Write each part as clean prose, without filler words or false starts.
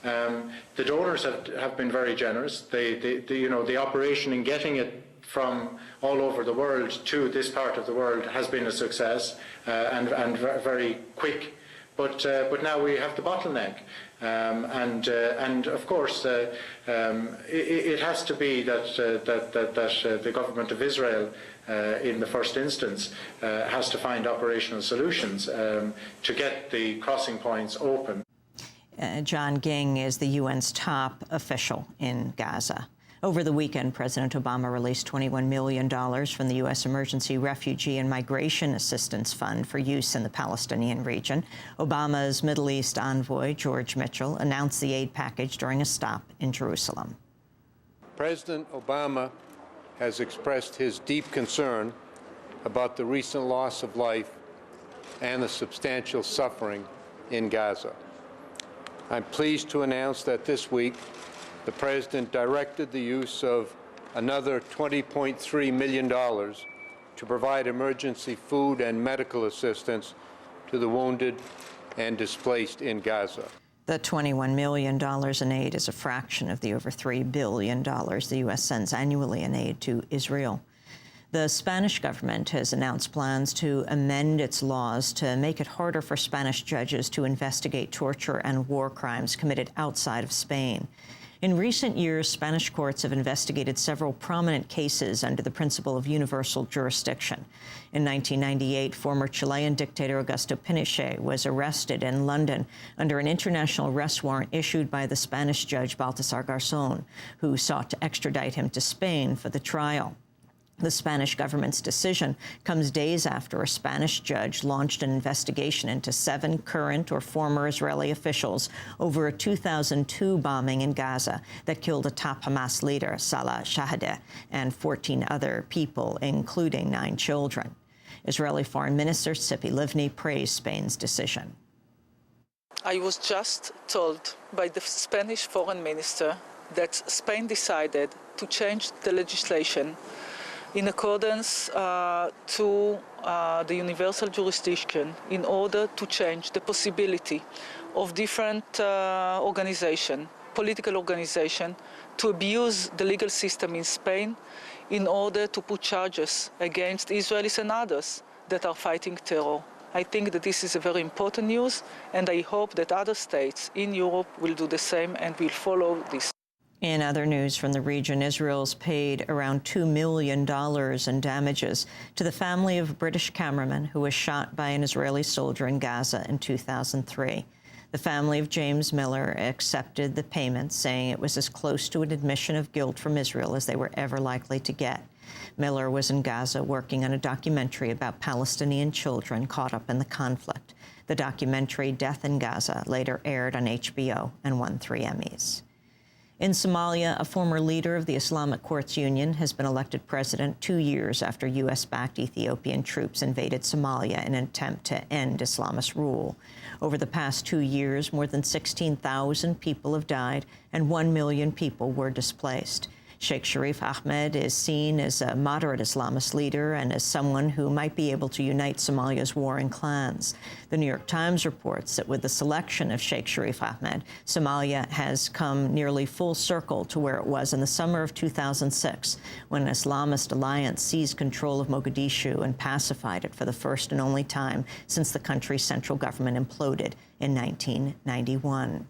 The donors have been very generous. The operation in getting it from all over the world to this part of the world has been a success and very quick. But now we have the bottleneck, and of course it has to be that the government of Israel, in the first instance, has to find operational solutions to get the crossing points open. John Ging is the UN's top official in Gaza. Over the weekend, President Obama released $21 million from the U.S. Emergency Refugee and Migration Assistance Fund for use in the Palestinian region. Obama's Middle East envoy, George Mitchell, announced the aid package during a stop in Jerusalem. President Obama has expressed his deep concern about the recent loss of life and the substantial suffering in Gaza. I'm pleased to announce that this week, the President directed the use of another $20.3 million to provide emergency food and medical assistance to the wounded and displaced in Gaza. The $21 million in aid is a fraction of the over $3 billion the U.S. sends annually in aid to Israel. The Spanish government has announced plans to amend its laws to make it harder for Spanish judges to investigate torture and war crimes committed outside of Spain. In recent years, Spanish courts have investigated several prominent cases under the principle of universal jurisdiction. In 1998, former Chilean dictator Augusto Pinochet was arrested in London under an international arrest warrant issued by the Spanish judge Baltasar Garzón, who sought to extradite him to Spain for the trial. The Spanish government's decision comes days after a Spanish judge launched an investigation into 7 current or former Israeli officials over a 2002 bombing in Gaza that killed a top Hamas leader, Salah Shahadeh, and 14 other people, including 9 children. Israeli Foreign Minister Tzipi Livni praised Spain's decision. I was just told by the Spanish Foreign Minister that Spain decided to change the legislation in accordance to the universal jurisdiction in order to change the possibility of different political organization, to abuse the legal system in Spain in order to put charges against Israelis and others that are fighting terror. I think that this is a very important news, and I hope that other states in Europe will do the same and will follow this. In other news from the region, Israel's paid around $2 million in damages to the family of a British cameraman who was shot by an Israeli soldier in Gaza in 2003. The family of James Miller accepted the payment, saying it was as close to an admission of guilt from Israel as they were ever likely to get. Miller was in Gaza working on a documentary about Palestinian children caught up in the conflict. The documentary, Death in Gaza, later aired on HBO and won 3 Emmys. In Somalia, a former leader of the Islamic Courts Union has been elected president 2 years after U.S.-backed Ethiopian troops invaded Somalia in an attempt to end Islamist rule. Over the past 2 years, more than 16,000 people have died and 1 million people were displaced. Sheikh Sharif Ahmed is seen as a moderate Islamist leader and as someone who might be able to unite Somalia's warring clans. The New York Times reports that with the selection of Sheikh Sharif Ahmed, Somalia has come nearly full circle to where it was in the summer of 2006, when an Islamist alliance seized control of Mogadishu and pacified it for the first and only time since the country's central government imploded in 1991.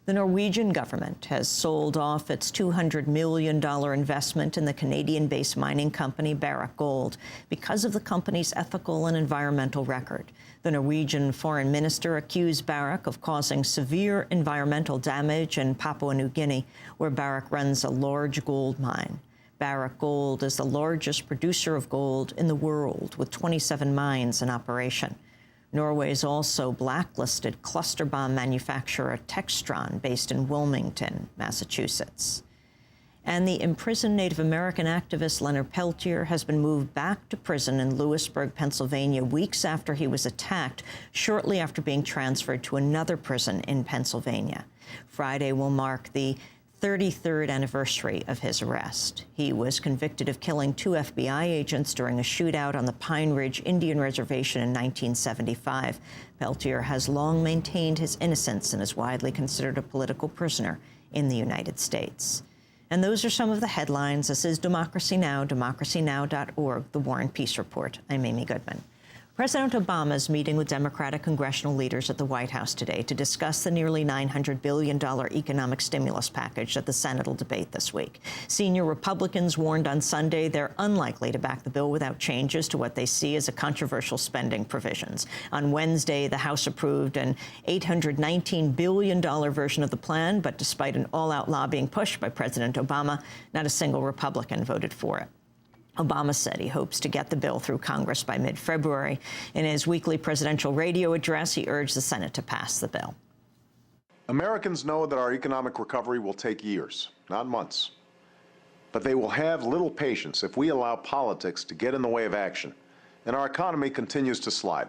The Norwegian government has sold off its $200 million investment in the Canadian-based mining company Barrick Gold because of the company's ethical and environmental record. The Norwegian foreign minister accused Barrick of causing severe environmental damage in Papua New Guinea, where Barrick runs a large gold mine. Barrick Gold is the largest producer of gold in the world, with 27 mines in operation. Norway's also blacklisted cluster bomb manufacturer Textron, based in Wilmington, Massachusetts. And the imprisoned Native American activist Leonard Peltier has been moved back to prison in Lewisburg, Pennsylvania, weeks after he was attacked, shortly after being transferred to another prison in Pennsylvania. Friday will mark the 33rd anniversary of his arrest. He was convicted of killing 2 FBI agents during a shootout on the Pine Ridge Indian Reservation in 1975. Peltier has long maintained his innocence and is widely considered a political prisoner in the United States. And those are some of the headlines. This is Democracy Now!, democracynow.org, The War and Peace Report. I'm Amy Goodman. President Obama is meeting with Democratic congressional leaders at the White House today to discuss the nearly $900 billion economic stimulus package that the Senate will debate this week. Senior Republicans warned on Sunday they're unlikely to back the bill without changes to what they see as a controversial spending provisions. On Wednesday, the House approved an $819 billion version of the plan, but despite an all-out lobbying push by President Obama, not a single Republican voted for it. Obama said he hopes to get the bill through Congress by mid-February. In his weekly presidential radio address, he urged the Senate to pass the bill. Americans know that our economic recovery will take years, not months. But they will have little patience if we allow politics to get in the way of action, and our economy continues to slide.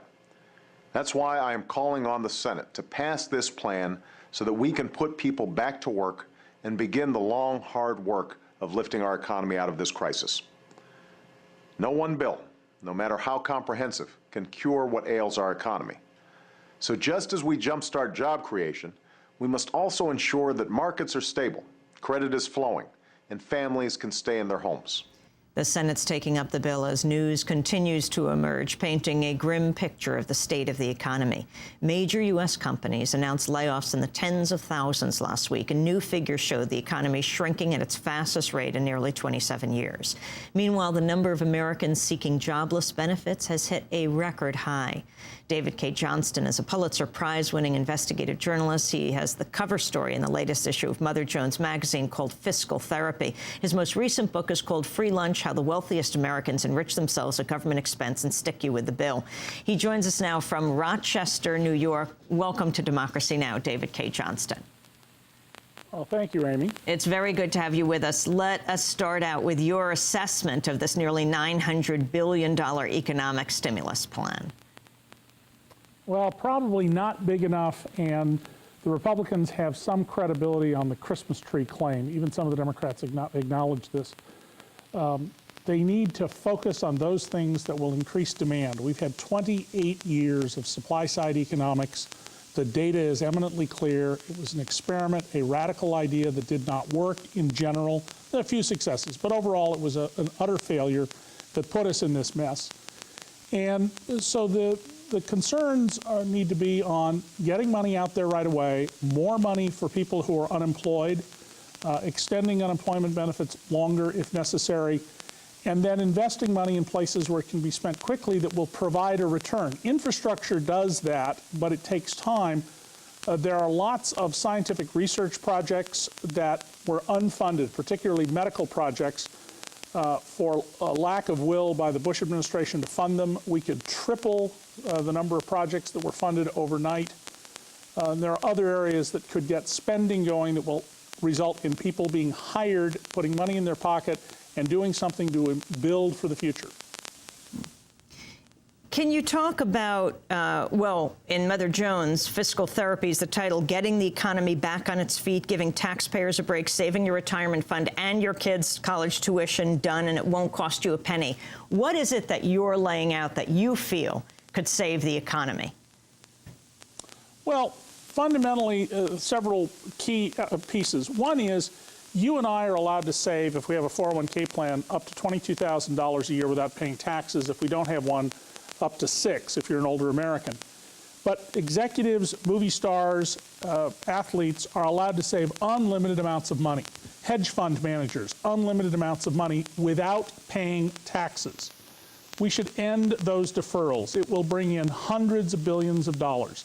That's why I am calling on the Senate to pass this plan so that we can put people back to work and begin the long, hard work of lifting our economy out of this crisis. No one bill, no matter how comprehensive, can cure what ails our economy. So just as we jumpstart job creation, we must also ensure that markets are stable, credit is flowing, and families can stay in their homes. The Senate's taking up the bill as news continues to emerge, painting a grim picture of the state of the economy. Major U.S. companies announced layoffs in the tens of thousands last week, and new figures showed the economy shrinking at its fastest rate in nearly 27 years. Meanwhile, the number of Americans seeking jobless benefits has hit a record high. David Cay Johnston is a Pulitzer Prize-winning investigative journalist. He has the cover story in the latest issue of Mother Jones magazine called Fiscal Therapy. His most recent book is called Free Lunch: How the Wealthiest Americans Enrich Themselves at Government Expense and Stick You with the Bill. He joins us now from Rochester, New York. Welcome to Democracy Now!, David Cay Johnston. Well, thank you, Amy. It's very good to have you with us. Let us start out with your assessment of this nearly $900 billion economic stimulus plan. Well, probably not big enough, and the Republicans have some credibility on the Christmas tree claim. Even some of the Democrats acknowledge this. They need to focus on those things that will increase demand. We've had 28 years of supply-side economics. The data is eminently clear. It was an experiment, a radical idea that did not work in general. There are a few successes, but overall it was an utter failure that put us in this mess. And so the concerns need to be on getting money out there right away, more money for people who are unemployed, extending unemployment benefits longer if necessary, and then investing money in places where it can be spent quickly that will provide a return. Infrastructure does that, but it takes time. There are lots of scientific research projects that were unfunded, particularly medical projects, for a lack of will by the Bush administration to fund them. We could triple the number of projects that were funded overnight. There are other areas that could get spending going that will result in people being hired, putting money in their pocket, and doing something to build for the future. Can you talk about, well, in Mother Jones, Fiscal Therapy is the title, getting the economy back on its feet, giving taxpayers a break, saving your retirement fund and your kids' college tuition done, and it won't cost you a penny. What is it that you're laying out that you feel could save the economy? Well, fundamentally, several key pieces. One is you and I are allowed to save, if we have a 401k plan, up to $22,000 a year without paying taxes. If we don't have one, up to $6,000 if you're an older American. But executives, movie stars, athletes are allowed to save unlimited amounts of money. Hedge fund managers, unlimited amounts of money without paying taxes. We should end those deferrals. It will bring in hundreds of billions of dollars.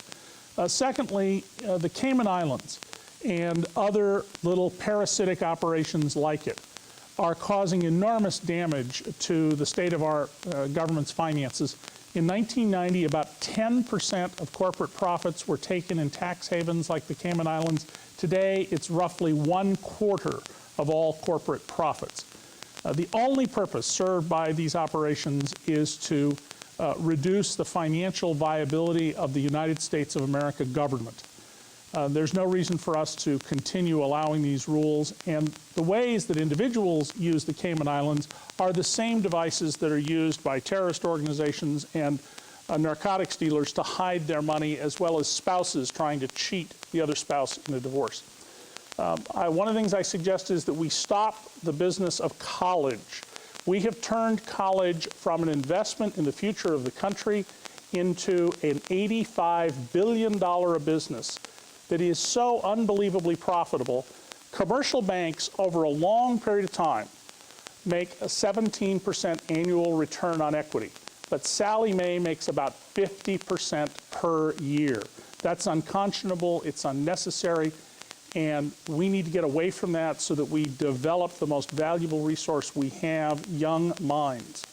Secondly, the Cayman Islands and other little parasitic operations like it are causing enormous damage to the state of our government's finances. In 1990, about 10% of corporate profits were taken in tax havens like the Cayman Islands. Today, it's roughly 1/4 of all corporate profits. The only purpose served by these operations is to reduce the financial viability of the United States of America government. There's no reason for us to continue allowing these rules, and the ways that individuals use the Cayman Islands are the same devices that are used by terrorist organizations and narcotics dealers to hide their money, as well as spouses trying to cheat the other spouse in a divorce. One of the things I suggest is that we stop the business of college. We have turned college from an investment in the future of the country into an $85 billion business that is so unbelievably profitable. Commercial banks, over a long period of time, make a 17% annual return on equity. But Sallie Mae makes about 50% per year. That's unconscionable, it's unnecessary, and we need to get away from that so that we develop the most valuable resource we have, young minds.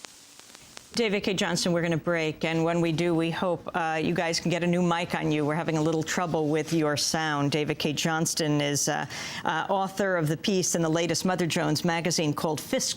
David Cay Johnston, we're going to break, and when we do, we hope you guys can get a new mic on you. We're having a little trouble with your sound. David Cay Johnston is author of the piece in the latest Mother Jones magazine called Fiscal.